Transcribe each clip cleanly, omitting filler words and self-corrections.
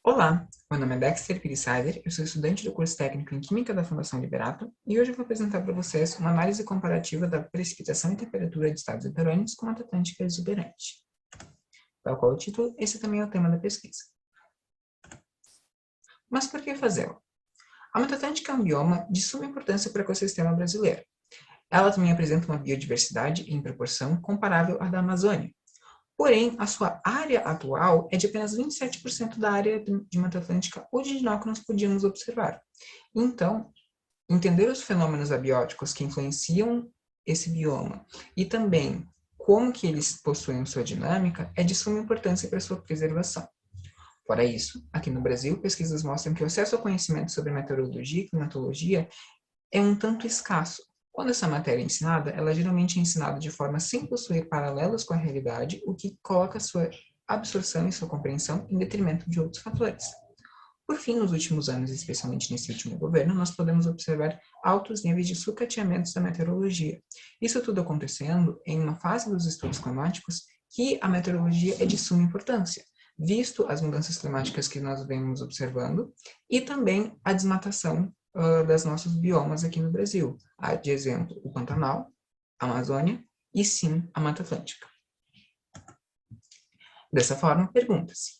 Olá, meu nome é Dexter Pirissaider, eu sou estudante do curso técnico em Química da Fundação Liberato e hoje eu vou apresentar para vocês uma análise comparativa da precipitação e temperatura de estados litorâneos com Mata Atlântica exuberante. Tal qual o título, esse também é o tema da pesquisa. Mas por que fazê-la? A Mata Atlântica é um bioma de suma importância para o ecossistema brasileiro. Ela também apresenta uma biodiversidade em proporção comparável à da Amazônia. Porém, a sua área atual é de apenas 27% da área de Mata Atlântica original que nós podíamos observar. Então, entender os fenômenos abióticos que influenciam esse bioma e também como que eles possuem sua dinâmica é de suma importância para sua preservação. Fora isso, aqui no Brasil, pesquisas mostram que o acesso ao conhecimento sobre meteorologia e climatologia é um tanto escasso. Quando essa matéria é ensinada, ela geralmente é ensinada de forma sem possuir paralelos com a realidade, o que coloca sua absorção e sua compreensão em detrimento de outros fatores. Por fim, nos últimos anos, especialmente nesse último governo, nós podemos observar altos níveis de sucateamentos da meteorologia. Isso tudo acontecendo em uma fase dos estudos climáticos que a meteorologia é de suma importância, visto as mudanças climáticas que nós vemos observando e também a desmatação das nossos biomas aqui no Brasil. Há de exemplo o Pantanal, a Amazônia e sim a Mata Atlântica. Dessa forma, pergunta-se: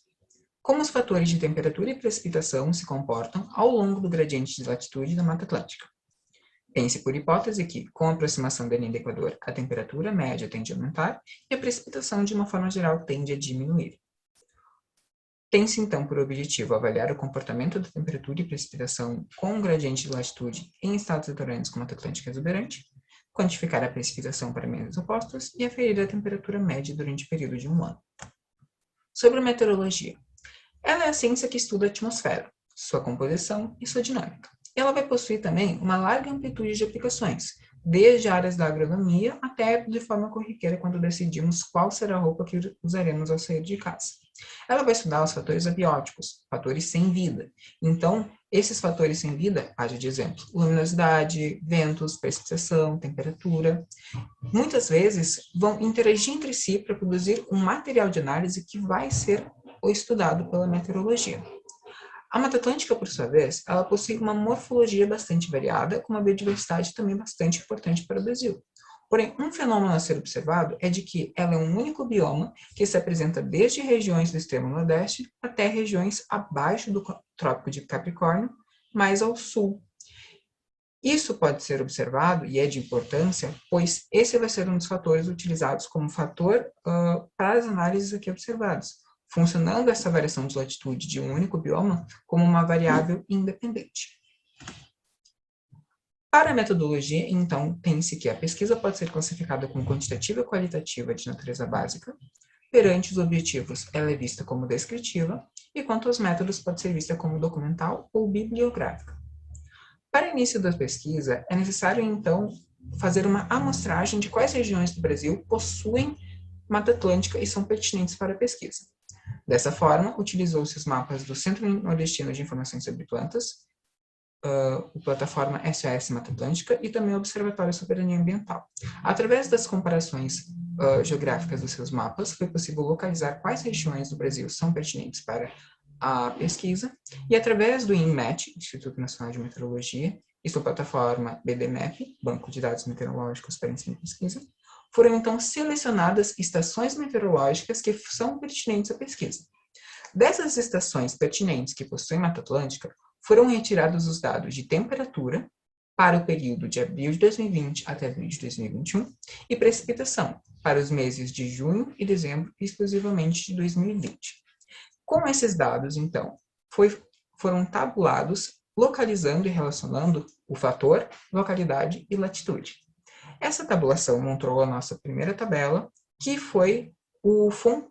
como os fatores de temperatura e precipitação se comportam ao longo do gradiente de latitude da Mata Atlântica? Tem-se por hipótese que, com a aproximação da linha do Equador, a temperatura média tende a aumentar e a precipitação, de uma forma geral, tende a diminuir. Tem-se, então, por objetivo avaliar o comportamento da temperatura e precipitação com o gradiente de latitude em estados litorâneos com Mata Atlântica exuberante, quantificar a precipitação para meios opostos e aferir a temperatura média durante o período de um ano. Sobre a meteorologia. Ela é a ciência que estuda a atmosfera, sua composição e sua dinâmica. Ela vai possuir também uma larga amplitude de aplicações, desde áreas da agronomia até de forma corriqueira quando decidimos qual será a roupa que usaremos ao sair de casa. Ela vai estudar os fatores abióticos, fatores sem vida. Então, esses fatores sem vida, haja de exemplo, luminosidade, ventos, precipitação, temperatura, muitas vezes vão interagir entre si para produzir um material de análise que vai ser estudado pela meteorologia. A Mata Atlântica, por sua vez, ela possui uma morfologia bastante variada, com uma biodiversidade também bastante importante para o Brasil. Porém, um fenômeno a ser observado é de que ela é um único bioma que se apresenta desde regiões do extremo nordeste até regiões abaixo do Trópico de Capricórnio, mais ao sul. Isso pode ser observado e é de importância, pois esse vai ser um dos fatores utilizados como fator para as análises aqui observadas, funcionando essa variação de latitude de um único bioma como uma variável independente. Para a metodologia, então, tem-se que a pesquisa pode ser classificada como quantitativa e qualitativa de natureza básica. Perante os objetivos, ela é vista como descritiva, e quanto aos métodos, pode ser vista como documental ou bibliográfica. Para início da pesquisa, é necessário, então, fazer uma amostragem de quais regiões do Brasil possuem Mata Atlântica e são pertinentes para a pesquisa. Dessa forma, utilizou-se os mapas do Centro Nordestino de Informações sobre Plantas, a plataforma SOS Mata Atlântica e também o Observatório de Soberania Ambiental. Através das comparações geográficas dos seus mapas, foi possível localizar quais regiões do Brasil são pertinentes para a pesquisa, e através do INMET, Instituto Nacional de Meteorologia, e sua plataforma BDMAP, Banco de Dados Meteorológicos para Ensino e Pesquisa, foram então selecionadas estações meteorológicas que são pertinentes à pesquisa. Dessas estações pertinentes que possuem Mata Atlântica, foram retirados os dados de temperatura para o período de abril de 2020 até abril de 2021 e precipitação para os meses de junho e dezembro exclusivamente de 2020. Com esses dados, então, foram tabulados, localizando e relacionando o fator, localidade e latitude. Essa tabulação mostrou a nossa primeira tabela, que foi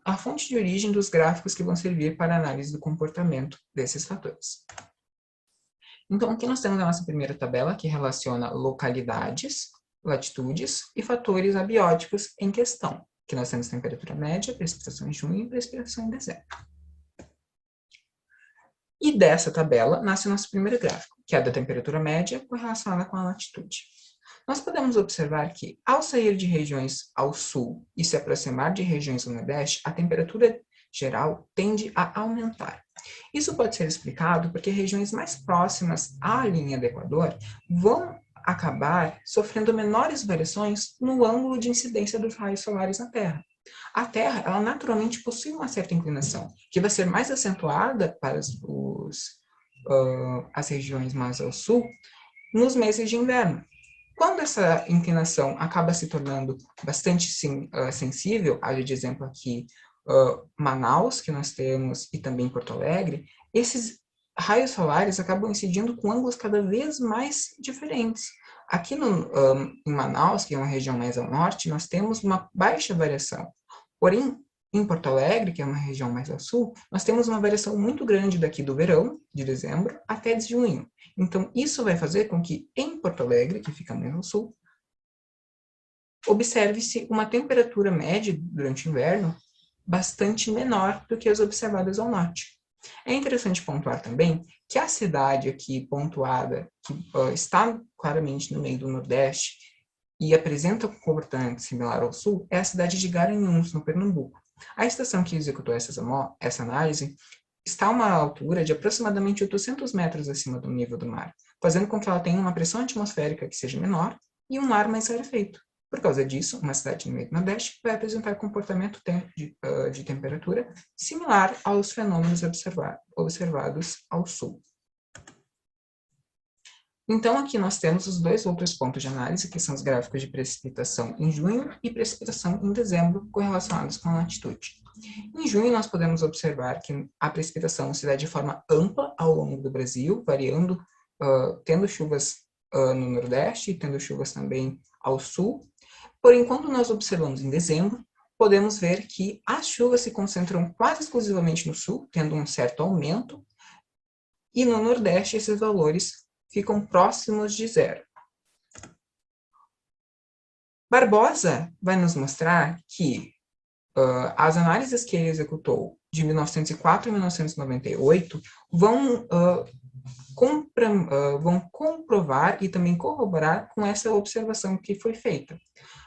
a fonte de origem dos gráficos que vão servir para a análise do comportamento desses fatores. Então, aqui nós temos a nossa primeira tabela, que relaciona localidades, latitudes e fatores abióticos em questão, que nós temos temperatura média, precipitação em junho e precipitação em dezembro. E dessa tabela nasce o nosso primeiro gráfico, que é a da temperatura média correlacionada com a latitude. Nós podemos observar que, ao sair de regiões ao sul e se aproximar de regiões do nordeste, a temperatura geral tende a aumentar. Isso pode ser explicado porque regiões mais próximas à linha do Equador vão acabar sofrendo menores variações no ângulo de incidência dos raios solares na Terra. A Terra, ela naturalmente possui uma certa inclinação, que vai ser mais acentuada para as regiões mais ao sul nos meses de inverno. Quando essa inclinação acaba se tornando bastante sensível, haja de exemplo aqui Manaus, que nós temos, e também Porto Alegre, esses raios solares acabam incidindo com ângulos cada vez mais diferentes. Aqui em Manaus, que é uma região mais ao norte, nós temos uma baixa variação. Porém, em Porto Alegre, que é uma região mais ao sul, nós temos uma variação muito grande daqui do verão, de dezembro, até de junho. Então, isso vai fazer com que, em Porto Alegre, que fica mais ao sul, observe-se uma temperatura média durante o inverno bastante menor do que as observadas ao norte. É interessante pontuar também que a cidade aqui pontuada, que está claramente no meio do Nordeste e apresenta um comportamento similar ao Sul, é a cidade de Garanhuns, no Pernambuco. A estação que executou essa análise está a uma altura de aproximadamente 800 metros acima do nível do mar, fazendo com que ela tenha uma pressão atmosférica que seja menor e um ar mais rarefeito. Por causa disso, uma cidade no meio do Nordeste vai apresentar comportamento de temperatura similar aos fenômenos observados ao Sul. Então, aqui nós temos os dois outros pontos de análise, que são os gráficos de precipitação em junho e precipitação em dezembro, correlacionados com a latitude. Em junho, nós podemos observar que a precipitação se dá de forma ampla ao longo do Brasil, variando, tendo chuvas no Nordeste e tendo chuvas também ao Sul. Porém, quando nós observamos em dezembro, podemos ver que as chuvas se concentram quase exclusivamente no Sul, tendo um certo aumento, e no Nordeste esses valores ficam próximos de zero. Barbosa vai nos mostrar que as análises que ele executou de 1904 e 1998 vão comprovar e também corroborar com essa observação que foi feita.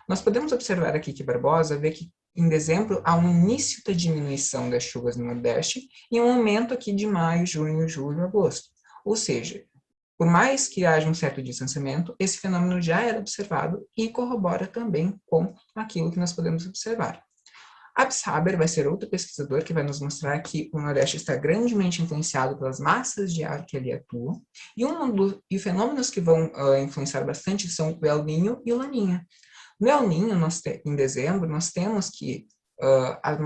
Nós podemos observar aqui que Barbosa vê que em dezembro há um início da diminuição das chuvas no Nordeste e um aumento aqui de maio, junho, julho, agosto. Ou seja, por mais que haja um certo distanciamento, esse fenômeno já era observado e corrobora também com aquilo que nós podemos observar. Abshaber vai ser outro pesquisador que vai nos mostrar que o Nordeste está grandemente influenciado pelas massas de ar que ali atuam, e fenômenos que vão influenciar bastante são o El Niño e o Laninha. No El Niño, em dezembro, nós temos que as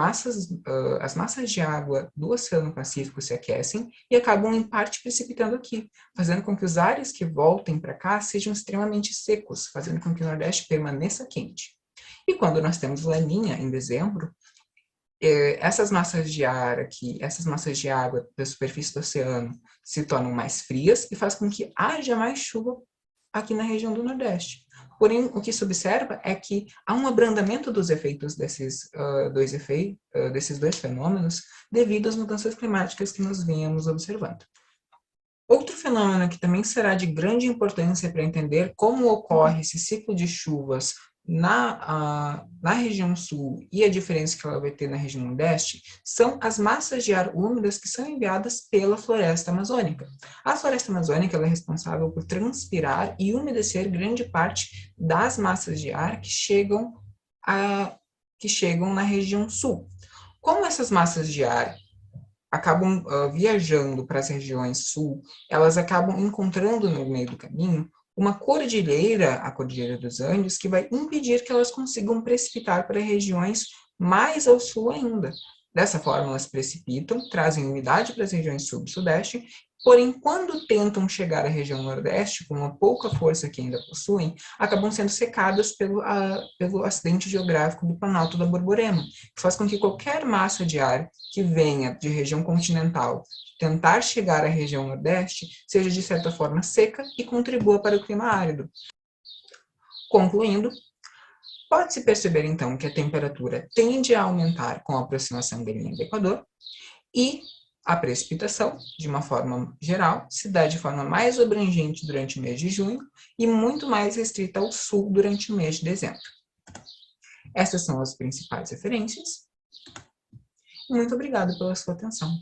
massas de água do Oceano Pacífico se aquecem e acabam, em parte, precipitando aqui, fazendo com que os ares que voltem para cá sejam extremamente secos, fazendo com que o Nordeste permaneça quente. E quando nós temos Laninha, em dezembro, essas massas de ar aqui, essas massas de água da superfície do oceano se tornam mais frias e faz com que haja mais chuva aqui na região do Nordeste. Porém, o que se observa é que há um abrandamento dos efeitos desses dois fenômenos devido às mudanças climáticas que nós vínhamos observando. Outro fenômeno que também será de grande importância para entender como ocorre esse ciclo de chuvas na região sul e a diferença que ela vai ter na região nordeste são as massas de ar úmidas que são enviadas pela floresta amazônica. A floresta amazônica ela é responsável por transpirar e umedecer grande parte das massas de ar que chegam na região sul. Como essas massas de ar acabam viajando para as regiões sul, elas acabam encontrando no meio do caminho uma cordilheira, a Cordilheira dos Andes, que vai impedir que elas consigam precipitar para regiões mais ao sul ainda. Dessa forma, elas precipitam, trazem umidade para as regiões sul e sudeste, porém, quando tentam chegar à região nordeste, com uma pouca força que ainda possuem, acabam sendo secadas pelo acidente geográfico do Planalto da Borborema, que faz com que qualquer massa de ar que venha de região continental tentar chegar à região nordeste seja, de certa forma, seca e contribua para o clima árido. Concluindo, pode-se perceber, então, que a temperatura tende a aumentar com a aproximação da linha do Equador e a precipitação, de uma forma geral, se dá de forma mais abrangente durante o mês de junho e muito mais restrita ao sul durante o mês de dezembro. Essas são as principais referências. Muito obrigada pela sua atenção.